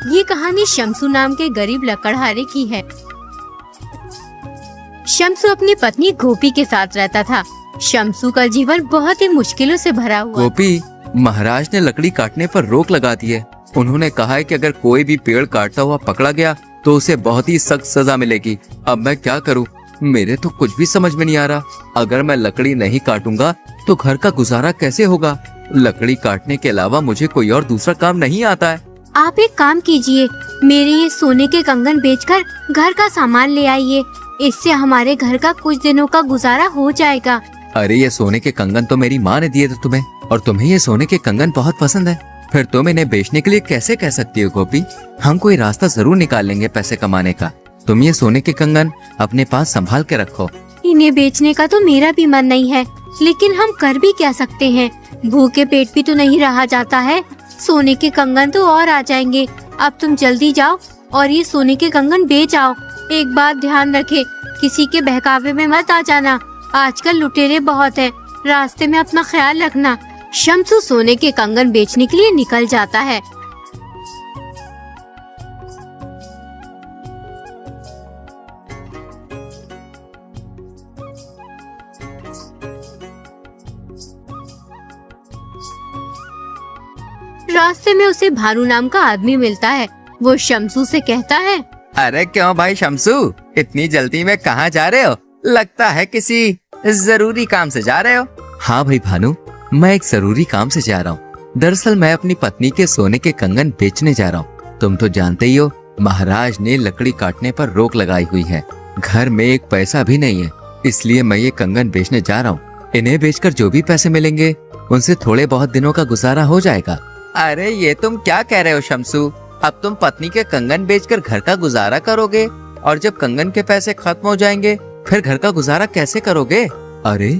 ये कहानी शम्सू नाम के गरीब लकड़हारे की है। शम्सू अपनी पत्नी गोपी के साथ रहता था। शम्सू का जीवन बहुत ही मुश्किलों से भरा हुआ। गोपी, महाराज ने लकड़ी काटने पर रोक लगा दी है। उन्होंने कहा है कि अगर कोई भी पेड़ काटता हुआ पकड़ा गया तो उसे बहुत ही सख्त सजा मिलेगी। अब मैं क्या करूं? मेरे तो कुछ भी समझ में नहीं आ रहा। अगर मैं लकड़ी नहीं काटूंगा तो घर का गुजारा कैसे होगा? लकड़ी काटने के अलावा मुझे कोई और दूसरा काम नहीं आता है। आप एक काम कीजिए, मेरे ये सोने के कंगन बेचकर घर का सामान ले आइए। इससे हमारे घर का कुछ दिनों का गुजारा हो जाएगा। अरे ये सोने के कंगन तो मेरी माँ ने दिए थे तुम्हें, और तुम्हें ये सोने के कंगन बहुत पसंद है। फिर तुम इन्हें बेचने के लिए कैसे कह सकती हो गोपी? हम कोई रास्ता जरूर निकाल लेंगे पैसे कमाने का। तुम ये सोने के कंगन अपने पास संभाल के रखो। इन्हें बेचने का तो मेरा भी मन नहीं है, लेकिन हम कर भी क्या सकते हैं? भूखे पेट भी तो नहीं रहा जाता है। सोने के कंगन तो और आ जाएंगे। अब तुम जल्दी जाओ और ये सोने के कंगन बेच आओ। एक बात ध्यान रखे, किसी के बहकावे में मत आ जाना। आजकल लुटेरे बहुत हैं। रास्ते में अपना ख्याल रखना। शम्सू सोने के कंगन बेचने के लिए निकल जाता है। रास्ते में उसे भानु नाम का आदमी मिलता है। वो शम्सू से कहता है, अरे क्यों भाई शम्सू, इतनी जल्दी में कहाँ जा रहे हो? लगता है किसी जरूरी काम से जा रहे हो। हाँ भाई भानु, मैं एक जरूरी काम से जा रहा हूँ। दरअसल मैं अपनी पत्नी के सोने के कंगन बेचने जा रहा हूँ। तुम तो जानते ही हो, महाराज ने लकड़ी काटने पर रोक लगाई हुई है। घर में एक पैसा भी नहीं है, इसलिए मैं ये कंगन बेचने जा रहा हूँ। इन्हें बेचकर जो भी पैसे मिलेंगे उनसे थोड़े बहुत दिनों का गुजारा हो जाएगा। अरे ये तुम क्या कह रहे हो शम्सू? अब तुम पत्नी के कंगन बेचकर घर का गुजारा करोगे, और जब कंगन के पैसे खत्म हो जाएंगे फिर घर का गुजारा कैसे करोगे? अरे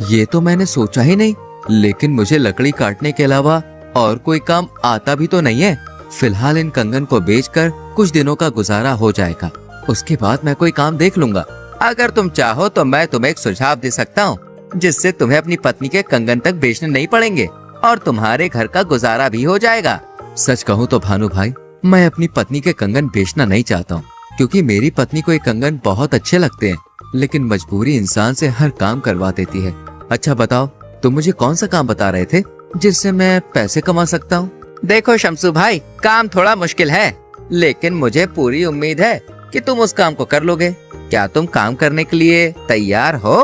ये तो मैंने सोचा ही नहीं, लेकिन मुझे लकड़ी काटने के अलावा और कोई काम आता भी तो नहीं है। फिलहाल इन कंगन को बेचकर कुछ दिनों का गुजारा हो जाएगा, उसके बाद मैं कोई काम देख लूंगा। अगर तुम चाहो तो मैं तुम्हें एक सुझाव दे सकता हूँ, जिससे तुम्हें अपनी पत्नी के कंगन तक बेचने नहीं पड़ेंगे और तुम्हारे घर का गुजारा भी हो जाएगा। सच कहूँ तो भानु भाई, मैं अपनी पत्नी के कंगन बेचना नहीं चाहता हूँ, क्योंकि मेरी पत्नी को ये कंगन बहुत अच्छे लगते हैं, लेकिन मजबूरी इंसान से हर काम करवा देती है। अच्छा बताओ, तुम मुझे कौन सा काम बता रहे थे जिससे मैं पैसे कमा सकता हूँ? देखो शम्सू भाई, काम थोड़ा मुश्किल है, लेकिन मुझे पूरी उम्मीद है कि तुम उस काम को कर लोगे। क्या तुम काम करने के लिए तैयार हो?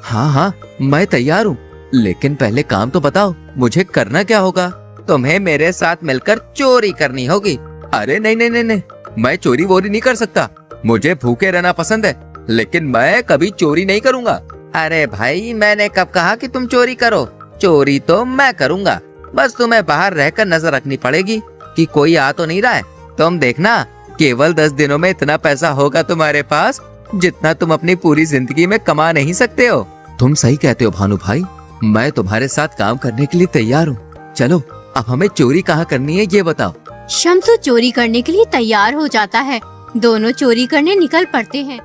हाँ हाँ, मैं तैयार हूँ, लेकिन पहले काम तो बताओ, मुझे करना क्या होगा? तुम्हें मेरे साथ मिलकर चोरी करनी होगी। अरे नहीं नहीं नहीं नहीं, मैं चोरी वोरी नहीं कर सकता। मुझे भूखे रहना पसंद है, लेकिन मैं कभी चोरी नहीं करूँगा। अरे भाई, मैंने कब कहा कि तुम चोरी करो? चोरी तो मैं करूँगा, बस तुम्हें बाहर रहकर नजर रखनी पड़ेगी कि कोई आ तो नहीं रहा है। तुम देखना, केवल 10 दिनों में इतना पैसा होगा तुम्हारे पास जितना तुम अपनी पूरी जिंदगी में कमा नहीं सकते हो। तुम सही कहते हो भानु भाई, मैं तुम्हारे साथ काम करने के लिए तैयार हूँ। चलो अब हमें चोरी कहाँ करनी है ये बताओ। शम्सू चोरी करने के लिए तैयार हो जाता है। दोनों चोरी करने निकल पड़ते हैं।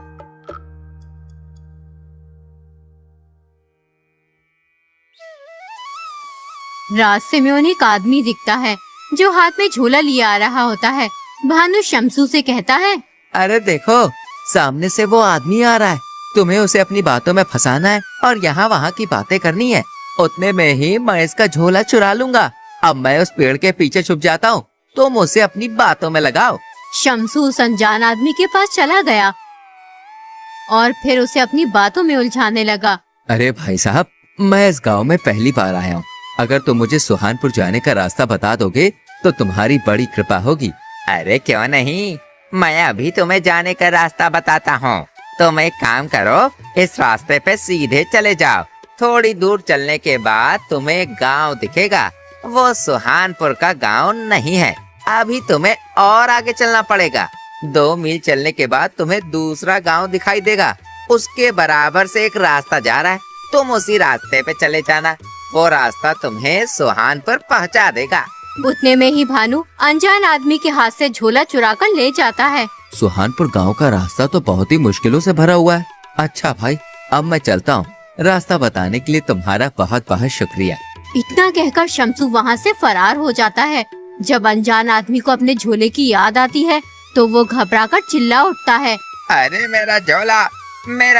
रास्ते में उन्हें एक आदमी दिखता है जो हाथ में झोला लिए आ रहा होता है। भानु शम्सू से कहता है, अरे देखो, सामने से वो आदमी आ रहा है। तुम्हें उसे अपनी बातों में फंसाना है और यहाँ वहाँ की बातें करनी है। उतने में ही मैं इसका झोला चुरा लूंगा। अब मैं उस पेड़ के पीछे छुप जाता हूँ, तुम उसे अपनी बातों में लगाओ। शम्सू उस अनजान आदमी के पास चला गया और फिर उसे अपनी बातों में उलझाने लगा। अरे भाई साहब, मैं इस गांव में पहली बार आया हूँ। अगर तुम मुझे सुहानपुर जाने का रास्ता बता दोगे तो तुम्हारी बड़ी कृपा होगी। अरे क्यों नहीं, मैं अभी तुम्हें जाने का रास्ता बताता हूँ। तुम एक काम करो, इस रास्ते पे सीधे चले जाओ। थोड़ी दूर चलने के बाद तुम्हें एक गाँव दिखेगा। वो सुहानपुर का गाँव नहीं है। अभी तुम्हें और आगे चलना पड़ेगा। 2 मील चलने के बाद तुम्हें दूसरा गाँव दिखाई देगा। उसके बराबर से एक रास्ता जा रहा है, तुम उसी रास्ते पे चले जाना। वो रास्ता तुम्हें सुहानपुर पहुंचा देगा। उतने में ही भानु अनजान आदमी के हाथ से झोला चुराकर ले जाता है। सुहानपुर गांव का रास्ता तो बहुत ही मुश्किलों से भरा हुआ है। अच्छा भाई, अब मैं चलता हूँ। रास्ता बताने के लिए तुम्हारा बहुत बहुत शुक्रिया। इतना कहकर शम्सू वहाँ से फरार हो जाता है। जब अनजान आदमी को अपने झोले की याद आती है तो वो घबराकर चिल्ला उठता है। अरे मेरा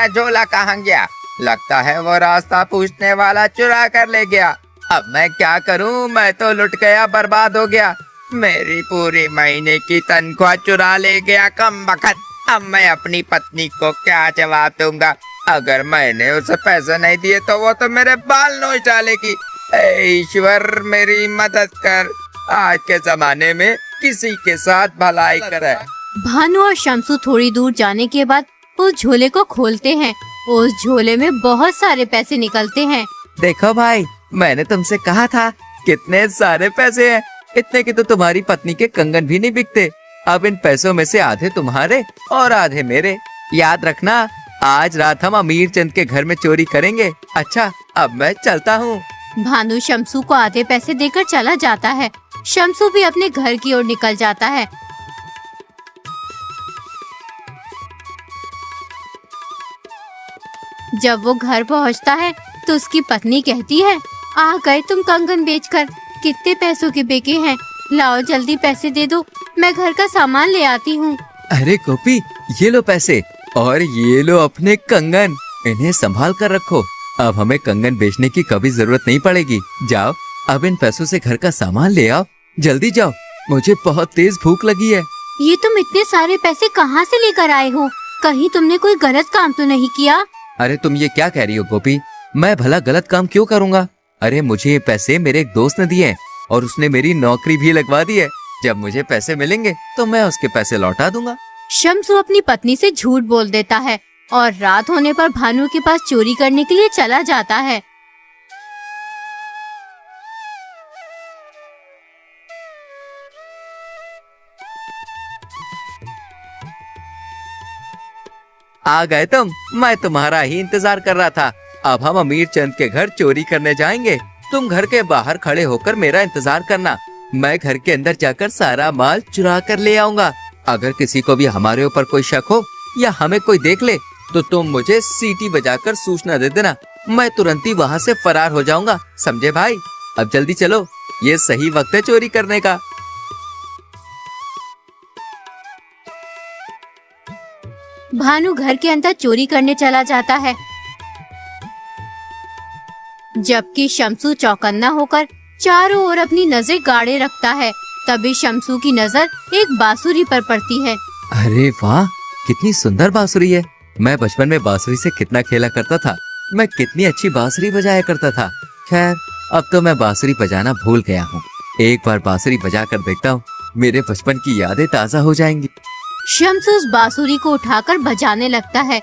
झोला कहाँ गया? लगता है वो रास्ता पूछने वाला चुरा कर ले गया। अब मैं क्या करूं? मैं तो लुट गया, बर्बाद हो गया। मेरी पूरी महीने की तनख्वाह चुरा ले गया कमबख्त। अब मैं अपनी पत्नी को क्या जवाब दूंगा? अगर मैंने उसे पैसे नहीं दिए तो वो तो मेरे बाल नोच डालेगी। ऐ ईश्वर मेरी मदद कर। आज के जमाने में किसी के साथ भलाई करे। भानु और शम्सू थोड़ी दूर जाने के बाद उस झोले को खोलते हैं। उस झोले में बहुत सारे पैसे निकलते हैं। देखो भाई, मैंने तुमसे कहा था कितने सारे पैसे हैं। इतने की तो तुम्हारी पत्नी के कंगन भी नहीं बिकते। अब इन पैसों में से आधे तुम्हारे और आधे मेरे। याद रखना, आज रात हम अमीर चंद के घर में चोरी करेंगे। अच्छा, अब मैं चलता हूँ। भानु शम्सू को आधे पैसे देकर चला जाता है। शम्सू भी अपने घर की ओर निकल जाता है। जब वो घर पहुंचता है तो उसकी पत्नी कहती है, आ गए तुम कंगन बेचकर। कितने पैसों के बिके हैं? लाओ जल्दी पैसे दे दो, मैं घर का सामान ले आती हूँ। अरे गोपी, ये लो पैसे और ये लो अपने कंगन। इन्हें संभाल कर रखो। अब हमें कंगन बेचने की कभी जरूरत नहीं पड़ेगी। जाओ, अब इन पैसों से घर का सामान ले आओ। जल्दी जाओ, मुझे बहुत तेज भूख लगी है। ये तुम इतने सारे पैसे कहाँ से लेकर आए हो? कहीं तुमने कोई गलत काम तो नहीं किया? अरे तुम ये क्या कह रही हो गोपी? मैं भला गलत काम क्यों करूँगा? अरे मुझे ये पैसे मेरे एक दोस्त ने दिए हैं और उसने मेरी नौकरी भी लगवा दी है। जब मुझे पैसे मिलेंगे तो मैं उसके पैसे लौटा दूंगा। शम्सू अपनी पत्नी से झूठ बोल देता है और रात होने पर भानु के पास चोरी करने के लिए चला जाता है। आ गए तुम? मैं तुम्हारा ही इंतजार कर रहा था। अब हम अमीर चंद के घर चोरी करने जाएंगे। तुम घर के बाहर खड़े होकर मेरा इंतजार करना। मैं घर के अंदर जाकर सारा माल चुरा कर ले आऊंगा। अगर किसी को भी हमारे ऊपर कोई शक हो या हमें कोई देख ले तो तुम मुझे सीटी बजाकर सूचना दे देना। मैं तुरंत ही वहाँ से फरार हो जाऊंगा। समझे भाई? अब जल्दी चलो, ये सही वक्त है चोरी करने का। भानु घर के अंदर चोरी करने चला जाता है, जबकि शम्सू चौकन्ना होकर चारों ओर अपनी नजर गाड़े रखता है। तभी शम्सू की नजर एक बांसुरी पर पड़ती है। अरे वाह, कितनी सुंदर बांसुरी है। मैं बचपन में बांसुरी से कितना खेला करता था। मैं कितनी अच्छी बांसुरी बजाया करता था। खैर, अब तो मैं बांसुरी बजाना भूल गया हूँ। एक बार बांसुरी बजा कर देखता हूँ, मेरे बचपन की यादें ताजा हो जाएंगी। शम्सू उस बांसुरी को उठाकर बजाने लगता है।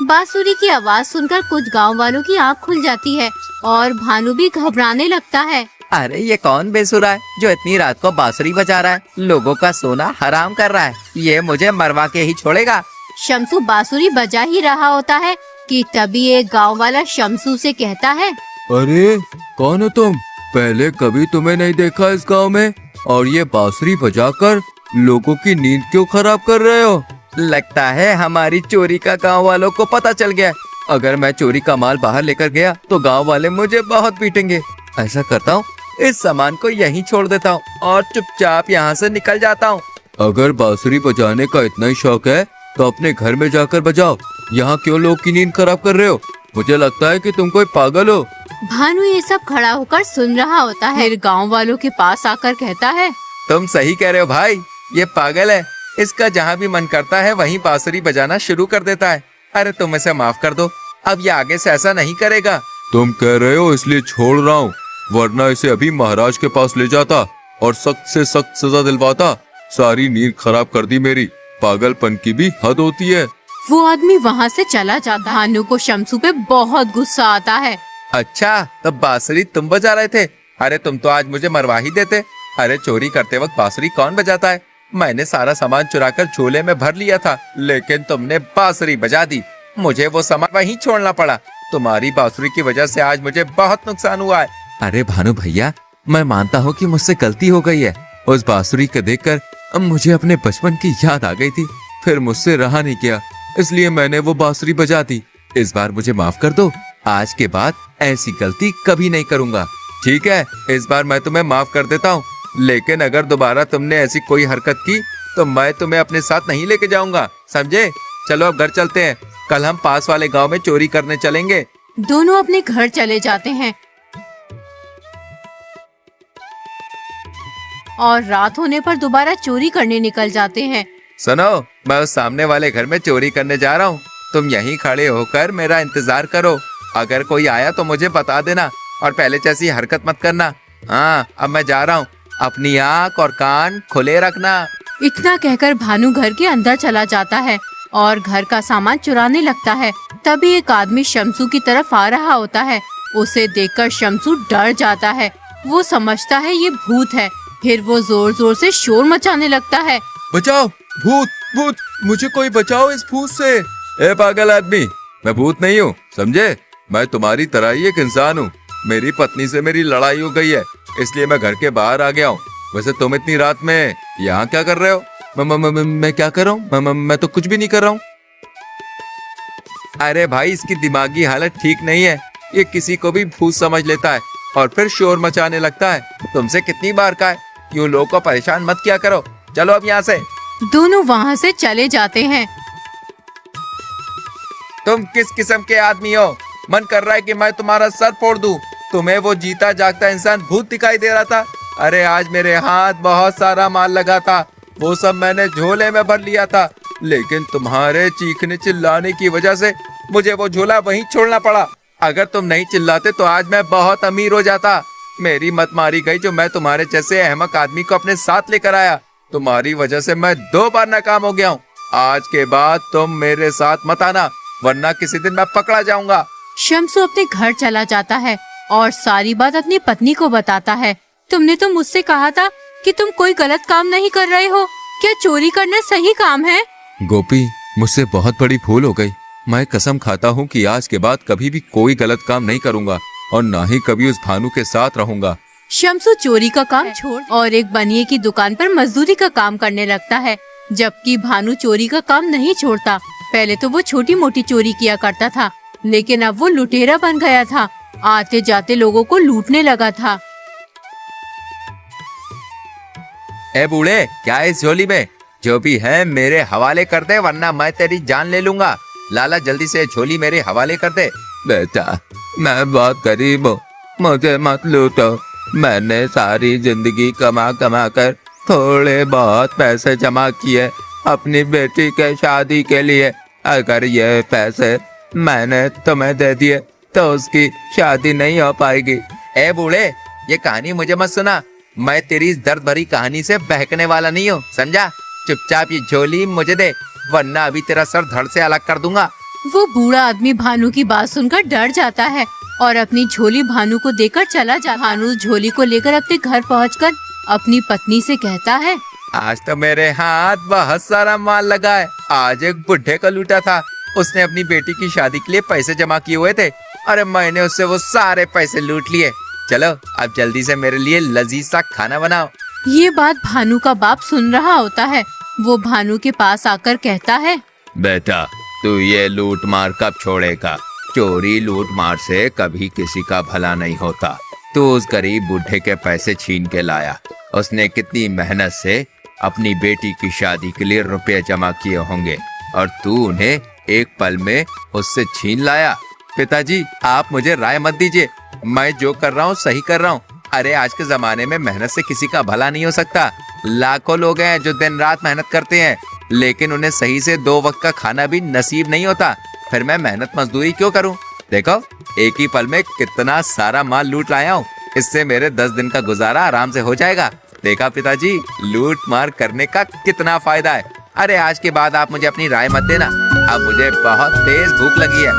बांसुरी की आवाज सुनकर कुछ गांव वालों की आंख खुल जाती है और भानु भी घबराने लगता है। अरे ये कौन बेसुरा है जो इतनी रात को बांसुरी बजा रहा है? लोगों का सोना हराम कर रहा है। ये मुझे मरवा के ही छोड़ेगा। शम्सू बांसुरी बजा ही रहा होता है कि तभी एक गांव वाला शम्सू से कहता है, अरे कौन हो तुम? पहले कभी तुम्हें नहीं देखा इस गांव में, और ये बांसुरी बजाकर लोगों की नींद क्यों खराब कर रहे हो? लगता है हमारी चोरी का गांव वालों को पता चल गया। अगर मैं चोरी का माल बाहर लेकर गया तो गांव वाले मुझे बहुत पीटेंगे। ऐसा करता हूँ, इस सामान को यहीं छोड़ देता हूँ और चुपचाप यहाँ से निकल जाता हूँ। अगर बांसुरी बजाने का इतना ही शौक है तो अपने घर में जाकर बजाओ। यहाँ क्यों लोग की नींद खराब कर रहे हो? मुझे लगता है कि तुम कोई पागल हो। भानु ये सब खड़ा होकर सुन रहा होता है। फिर गांव वालों के पास आकर कहता है, तुम सही कह रहे हो भाई, ये पागल है। इसका जहाँ भी मन करता है वहीं बांसुरी बजाना शुरू कर देता है। अरे तुम इसे माफ कर दो, अब ये आगे से ऐसा नहीं करेगा। तुम कह रहे हो इसलिए छोड़ रहा हूँ, वरना इसे अभी महाराज के पास ले जाता और सख्त से सख्त सजा दिलवाता। सारी नींद खराब कर दी मेरी। पागलपन की भी हद होती है। वो आदमी वहाँ से चला जाता है। भानु को शम्सू पे बहुत गुस्सा आता है। अच्छा, तब बांसुरी तुम बजा रहे थे? अरे तुम तो आज मुझे मरवा ही देते। अरे चोरी करते वक्त बांसुरी कौन बजाता है? मैंने सारा सामान चुराकर झोले में भर लिया था, लेकिन तुमने बांसुरी बजा दी। मुझे वो सामान वहीं छोड़ना पड़ा। तुम्हारी बांसुरी की वजह से आज मुझे बहुत नुकसान हुआ है। अरे भानु भैया, मैं मानता हूँ कि मुझसे गलती हो गई है। उस बांसुरी को देखकर अब मुझे अपने बचपन की याद आ गई थी। फिर मुझसे रहा नहीं गया, इसलिए मैंने वो बांसुरी बजा दी। इस बार मुझे माफ कर दो। आज के बाद ऐसी गलती कभी नहीं करूंगा। ठीक है, इस बार मैं तुम्हें माफ कर देता हूँ, लेकिन अगर दोबारा तुमने ऐसी कोई हरकत की तो मैं तुम्हें अपने साथ नहीं लेके जाऊंगा, समझे? चलो अब घर चलते हैं, कल हम पास वाले गांव में चोरी करने चलेंगे। दोनों अपने घर चले जाते हैं और रात होने पर दोबारा चोरी करने निकल जाते हैं। सुनो, मैं उस सामने वाले घर में चोरी करने जा रहा हूँ, तुम यहीं खड़े होकर मेरा इंतजार करो। अगर कोई आया तो मुझे बता देना और पहले जैसी हरकत मत करना। हाँ, अब मैं जा रहा हूँ, अपनी आँख और कान खुले रखना। इतना कहकर भानु घर के अंदर चला जाता है और घर का सामान चुराने लगता है। तभी एक आदमी शमसू की तरफ आ रहा होता है। उसे देखकर शमसू डर जाता है। वो समझता है ये भूत है। फिर वो जोर जोर से शोर मचाने लगता है। बचाओ, भूत भूत, मुझे कोई बचाओ इस भूत से। ए पागल आदमी, मैं भूत नहीं हूँ, समझे? मैं तुम्हारी तरह ही एक इंसान हूँ। मेरी पत्नी से मेरी लड़ाई हो गई है, इसलिए मैं घर के बाहर आ गया हूँ। वैसे तुम इतनी रात में यहाँ क्या कर रहे हो? मैं क्या कर रहा हूँ? मैं तो कुछ भी नहीं कर रहा हूँ। अरे भाई, इसकी दिमागी हालत ठीक नहीं है। ये किसी को भी भूत समझ लेता है और फिर शोर मचाने लगता है। तुमसे कितनी बार कहा है, यूं लोगों को परेशान मत किया करो। चलो अब यहाँ से। दोनों वहाँ से चले जाते हैं। तुम किस किस्म के आदमी हो? मन कर रहा है कि मैं तुम्हारा सर फोड़ दूं। तुम्हें वो जीता जागता इंसान भूत दिखाई दे रहा था। अरे आज मेरे हाथ बहुत सारा माल लगा था, वो सब मैंने झोले में भर लिया था, लेकिन तुम्हारे चीखने चिल्लाने की वजह से मुझे वो झोला वहीं छोड़ना पड़ा। अगर तुम नहीं चिल्लाते तो आज मैं बहुत अमीर हो जाता। मेरी मत मारी गई जो मैं तुम्हारे जैसे अहमक आदमी को अपने साथ लेकर आया। तुम्हारी वजह से मैं 2 बार नाकाम हो गया हूँ। आज के बाद तुम मेरे साथ मत आना, वरना किसी दिन मैं पकड़ा जाऊंगा। शमसू अपने घर चला जाता है और सारी बात अपनी पत्नी को बताता है। तुमने तो मुझसे कहा था कि तुम कोई गलत काम नहीं कर रहे हो। क्या चोरी करना सही काम है? गोपी, मुझसे बहुत बड़ी भूल हो गई। मैं कसम खाता हूँ कि आज के बाद कभी भी कोई गलत काम नहीं करूँगा और ना ही कभी उस भानु के साथ रहूँगा। शमसू चोरी का काम छोड़ और एक बनिए की दुकान पर मजदूरी का काम करने लगता है, जबकि भानु चोरी का काम नहीं छोड़ता। पहले तो वो छोटी मोटी चोरी किया करता था, लेकिन अब वो लुटेरा बन गया था। आते जाते लोगों को लूटने लगा था। ए बूढ़े, क्या है इस झोली में? जो भी है मेरे हवाले कर दे, वरना मैं तेरी जान ले लूंगा। लाला, जल्दी से झोली मेरे हवाले कर दे। बेटा, मैं बहुत गरीब हूँ, मुझे मत लूटो। मैंने सारी जिंदगी कमा कमा कर थोड़े बहुत पैसे जमा किए अपनी बेटी के शादी के लिए। अगर ये पैसे मैंने तुम्हें दे दिए तो उसकी शादी नहीं हो पाएगी। ए बूढ़े, ये कहानी मुझे मत सुना। मैं तेरी इस दर्द भरी कहानी से बहकने वाला नहीं हूँ, समझा? चुपचाप ये झोली मुझे दे, वरना अभी तेरा सर धड़ से अलग कर दूंगा। वो बूढ़ा आदमी भानु की बात सुनकर डर जाता है और अपनी झोली भानु को देकर चला जाता है। भानु झोली को लेकर अपने घर पहुंचकर अपनी पत्नी से कहता है, आज तो मेरे हाथ बहुत सारा माल लगा है। आज एक बुढ़े को लूटा था, उसने अपनी बेटी की शादी के लिए पैसे जमा किए हुए थे। अरे मैंने उससे वो सारे पैसे लूट लिए। चलो अब जल्दी से मेरे लिए लजीज सा खाना बनाओ। ये बात भानु का बाप सुन रहा होता है। वो भानु के पास आकर कहता है, बेटा, तू ये लूट मार कब छोड़ेगा? चोरी लूट मार से कभी किसी का भला नहीं होता। तू उस गरीब बूढ़े के पैसे छीन के लाया। उसने कितनी मेहनत से अपनी बेटी की शादी के लिए रुपए जमा किए होंगे और तू उन्हें एक पल में उससे छीन लाया। पिताजी, आप मुझे राय मत दीजिए, मैं जो कर रहा हूँ सही कर रहा हूँ। अरे आज के जमाने में मेहनत से किसी का भला नहीं हो सकता। लाखों लोग हैं जो दिन रात मेहनत करते हैं, लेकिन उन्हें सही से 2 वक्त का खाना भी नसीब नहीं होता। फिर मैं मेहनत मजदूरी क्यों करूं? देखो, एक ही पल में कितना सारा माल लूट लाया हूँ। इससे मेरे 10 दिन का गुजारा आराम से हो जाएगा। देखा पिताजी, लूट मार करने का कितना फायदा है। अरे आज के बाद आप मुझे अपनी राय मत देना। अब मुझे बहुत तेज भूख लगी है,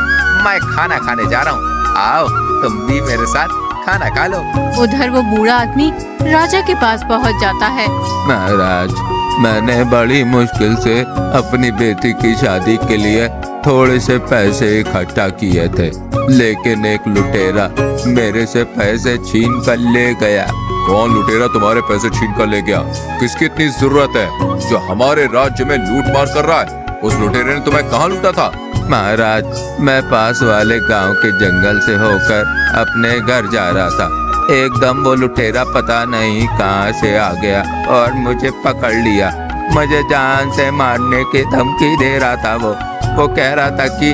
मैं खाना खाने जा रहा हूँ। आओ तुम भी मेरे साथ खाना खा लो। उधर वो बूढ़ा आदमी राजा के पास पहुंच जाता है। महाराज, मैंने बड़ी मुश्किल से अपनी बेटी की शादी के लिए थोड़े से पैसे इकट्ठा किए थे, लेकिन एक लुटेरा मेरे से पैसे छीन कर ले गया। कौन लुटेरा तुम्हारे पैसे छीन कर ले गया? किसकी इतनी जरूरत है जो हमारे राज्य में लूट मार कर रहा है? उस लुटेरे ने तुम्हें कहाँ लूटा था? महाराज, मैं पास वाले गांव के जंगल से होकर अपने घर जा रहा था। एकदम वो लुटेरा पता नहीं कहां से आ गया और मुझे पकड़ लिया। मुझे जान से मारने की धमकी दे रहा था। वो कह रहा था कि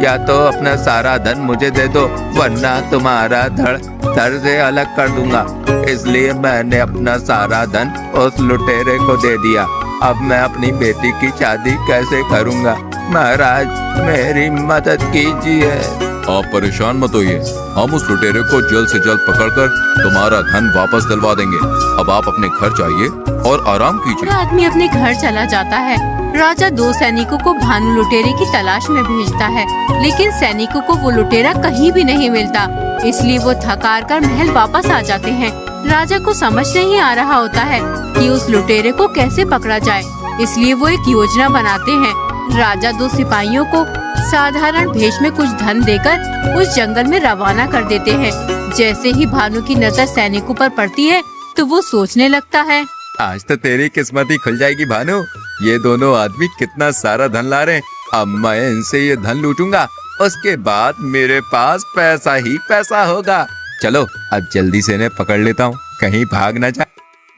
या तो अपना सारा धन मुझे दे दो, वरना तुम्हारा धड़ से अलग कर दूंगा। इसलिए मैंने अपना सारा धन उस लुटेरे को दे दिया। अब मैं अपनी बेटी की शादी कैसे करूंगा? महाराज, मेरी मदद कीजिए। आप परेशान मत होइए, हम उस लुटेरे को जल्द से जल्द पकड़कर तुम्हारा धन वापस दिलवा देंगे। अब आप अपने घर जाइए और आराम कीजिए। आदमी अपने घर चला जाता है। राजा 2 सैनिकों को भानु लुटेरे की तलाश में भेजता है, लेकिन सैनिकों को वो लुटेरा कहीं भी नहीं मिलता। इसलिए वो थक हार कर महल वापस आ जाते हैं। राजा को समझ नहीं आ रहा होता है कि उस लुटेरे को कैसे पकड़ा जाए, इसलिए वो एक योजना बनाते हैं। राजा 2 सिपाहियों को साधारण भेष में कुछ धन देकर उस जंगल में रवाना कर देते हैं। जैसे ही भानु की नजर सैनिकों पर पड़ती है तो वो सोचने लगता है, आज तो तेरी किस्मत ही खुल जाएगी भानु। ये दोनों आदमी कितना सारा धन ला रहे हैं। अब मैं इनसे ये धन लूटूंगा, उसके बाद मेरे पास पैसा ही पैसा होगा। चलो अब जल्दी से इन्हें पकड़ लेता हूँ, कहीं भाग न जाए।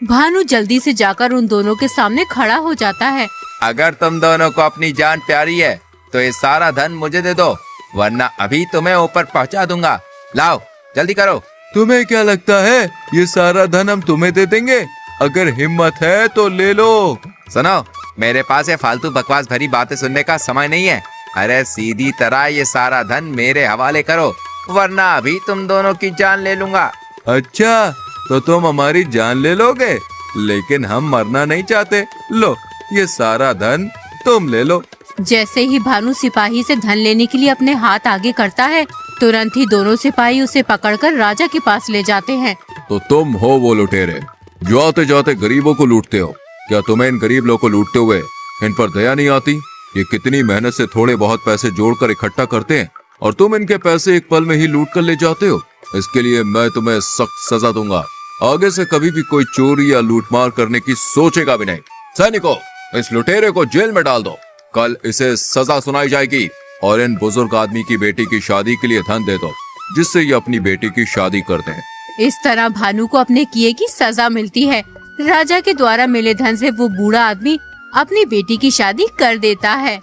भानु जल्दी से जाकर उन दोनों के सामने खड़ा हो जाता है। अगर तुम दोनों को अपनी जान प्यारी है तो ये सारा धन मुझे दे दो, वरना अभी तुम्हें ऊपर पहुंचा दूंगा। लाओ जल्दी करो। तुम्हें क्या लगता है ये सारा धन हम तुम्हें दे देंगे? अगर हिम्मत है तो ले लो। सुनो, मेरे पास ये फालतू बकवास भरी बातें सुनने का समय नहीं है। अरे सीधी तरह ये सारा धन मेरे हवाले करो, वरना अभी तुम दोनों की जान ले लूंगा। अच्छा, तो तुम हमारी जान ले लोगे, लेकिन हम मरना नहीं चाहते। लो ये सारा धन तुम ले लो। जैसे ही भानु सिपाही से धन लेने के लिए अपने हाथ आगे करता है, तुरंत ही दोनों सिपाही उसे पकड़कर राजा के पास ले जाते हैं। तो तुम हो वो लुटेरे जो आते जाते गरीबों को लूटते हो। क्या तुम्हें इन गरीब लोगों को लूटते हुए इन पर दया नहीं आती? ये कितनी मेहनत से थोड़े बहुत पैसे जोड़कर इकट्ठा करते हैं और तुम इनके पैसे एक पल में ही लूट कर ले जाते हो। इसके लिए मैं तुम्हें सख्त सजा दूंगा। आगे से कभी भी कोई चोरी या लूटमार करने की सोचेगा भी नहीं। सैनिकों, इस लुटेरे को जेल में डाल दो। कल इसे सजा सुनाई जाएगी और इन बुजुर्ग आदमी की बेटी की शादी के लिए धन दे दो, जिससे ये अपनी बेटी की शादी करते हैं। इस तरह भानु को अपने किए की सजा मिलती है। राजा के द्वारा मिले धन से वो बूढ़ा आदमी अपनी बेटी की शादी कर देता है।